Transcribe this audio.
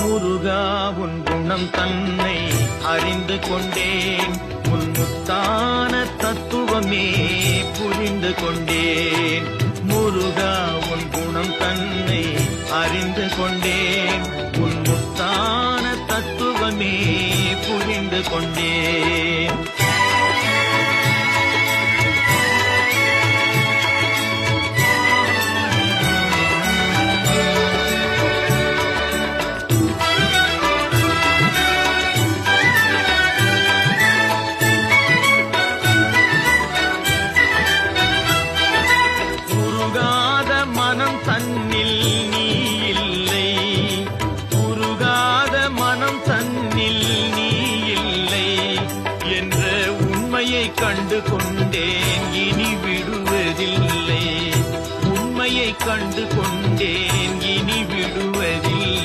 முருகா உன் குணம் தன்னை அறிந்து கொண்டேன், உன் முத்தான தத்துவமே புரிந்து கொண்டேன். முருகா உன் குணம் தன்னை அறிந்து கொண்டேன், உன் முத்தான தத்துவமே புரிந்து கொண்டேன். மனம் தன்னில் நீ இல்லை, உருகாத மனம் தன்னில் நீ இல்லை என்ற உண்மையை கண்டு கொண்டேன், இனி விடுவதில்லை. உண்மையை கண்டு கொண்டேன், இனி